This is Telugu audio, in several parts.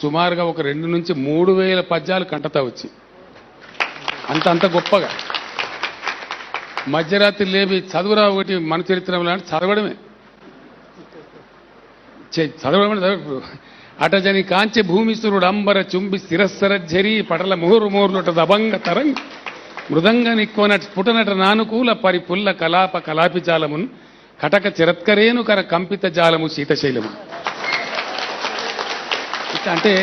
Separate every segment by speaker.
Speaker 1: సుమారుగా ఒక 2 నుంచి 3,000 పద్యాలు కంటతా వచ్చి అంత గొప్పగా మధ్యరాత్రి లేవి చదువురా ఒకటి మన చరిత్ర లాంటి చదవడమే అటజని కాంచె భూమిసురుడు అంబర చుంబి శిరస్సర ఝరి పటల ముహురుమూర్లుట దబంగ తరంగ మృదంగ నిక్వనట స్ఫుటనట నానుకూల పరిపుల్ల కలాప కలాపి జాలమున్ కటక చిరత్కరేను కర కంపిత జాలము శీతశైలము. ఇట్లా అంటే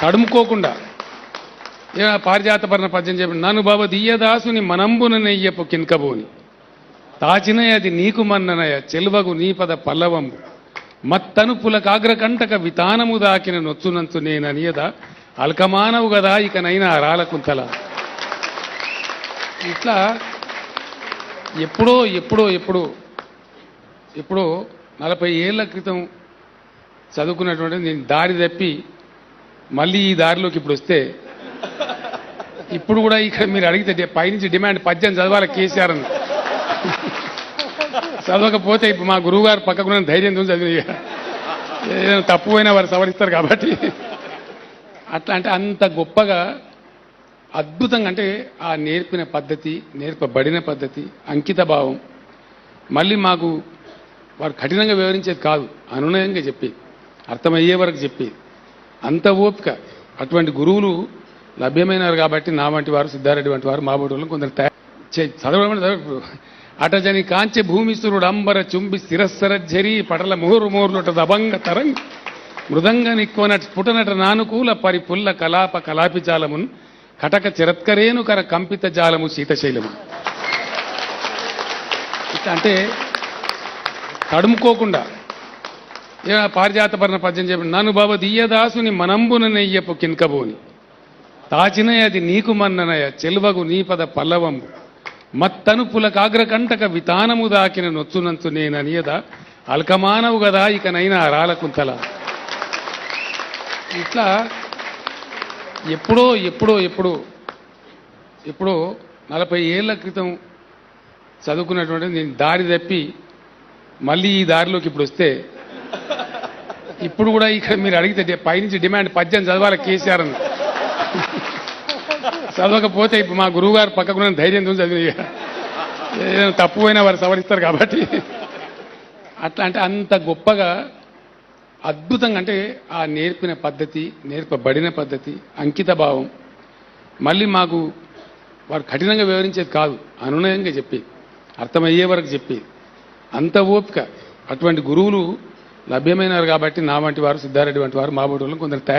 Speaker 1: తడుముకోకుండా పారిజాతపర్ణ పద్యం చెప్పి నన్ను బాబా దియ్యదాసుని మనంబున నెయ్యపు కిన్కబోని తాచినయ అది నీకు మన్ననయ చెల్వగు నీపద పల్లవంబు మత్తను పులకాగ్రకంటక వితానము దాకిన నొచ్చునంచు నేననియద అల్కమానవు గదా ఇకనైనా రాలకుంతల. ఇట్లా ఎప్పుడో 40 ఏళ్ల క్రితం చదువుకున్నటువంటి నేను దారి తప్పి మళ్ళీ ఈ దారిలోకి ఇప్పుడు వస్తే ఇప్పుడు కూడా ఇక్కడ మీరు అడిగితే పైనుంచి డిమాండ్ పద్యం చదవాలి కేసీఆర్ అని. చదవకపోతే ఇప్పుడు మా గురువు గారు పక్కకున్న ధైర్యం చదివి ఏదైనా తప్పుపోయినా వారు సవరిస్తారు కాబట్టి అట్లా అంటే అంత గొప్పగా అద్భుతంగా అంటే ఆ నేర్పిన పద్ధతి, నేర్పబడిన పద్ధతి, అంకిత భావం, మళ్ళీ మాకు వారు కఠినంగా వివరించేది కాదు, అనునయంగా చెప్పేది, అర్థమయ్యే వరకు చెప్పేది, అంత ఓపిక. అటువంటి గురువులు లభ్యమైనారు కాబట్టి నా వంటి వారు, సిద్ధారెడ్డి వంటి వారు, మా బోటోళ్ళు కొందరు చదవడం అటజని కాంచె భూమిసురుడు అంబర చుంబి శిరస్సర ఝరి పటల ముహురుమూర్లుట దబంగ తరంగ మృదంగ నిక్వనట స్ఫుటనట నానుకూల పరిపుల్ల కలాప కలాపి జాలమున్ కటక చిరత్కరేను కర కంపిత జాలము శీతశైలము. ఇట్లా అంటే తడుముకోకుండా పారిజాతపర్ణ పద్యం చెప్పి నన్ను బాబా దియ్యదాసుని మనంబున నెయ్యపు కిన్కబోని తాచినయ అది నీకు మన్ననయ చెల్వగు నీపద పల్లవంబు మత్తను పులకాగ్రకంటక వితానము దాకిన నొచ్చునంచు నేననియద అల్కమానవు గదా ఇకనైనా రాలకుంతల. ఇట్లా ఎప్పుడో 40 ఏళ్ల క్రితం చదువుకున్నటువంటి నేను దారి తప్పి మళ్ళీ ఈ దారిలోకి ఇప్పుడు వస్తే ఇప్పుడు కూడా ఇక్కడ మీరు అడిగితే పైనుంచి డిమాండ్ పద్యం చదవాలి కేసీఆర్ అని. చదవకపోతే ఇప్పుడు మా గురువు గారు పక్కకున్న ధైర్యం చదివి ఏదైనా తప్పుపోయినా వారు సవరిస్తారు కాబట్టి అట్లా అంటే అంత గొప్పగా అద్భుతంగా అంటే ఆ నేర్పిన పద్ధతి, నేర్పబడిన పద్ధతి, అంకిత భావం, మళ్ళీ మాకు వారు కఠినంగా వివరించేది కాదు, అనునయంగా చెప్పేది, అర్థమయ్యే వరకు చెప్పేది, అంత ఓపిక. అటువంటి గురువులు లభ్యమైనారు కాబట్టి నా వంటి వారు, సిద్ధారెడ్డి వంటి వారు, మా బోటోళ్ళు కొందరు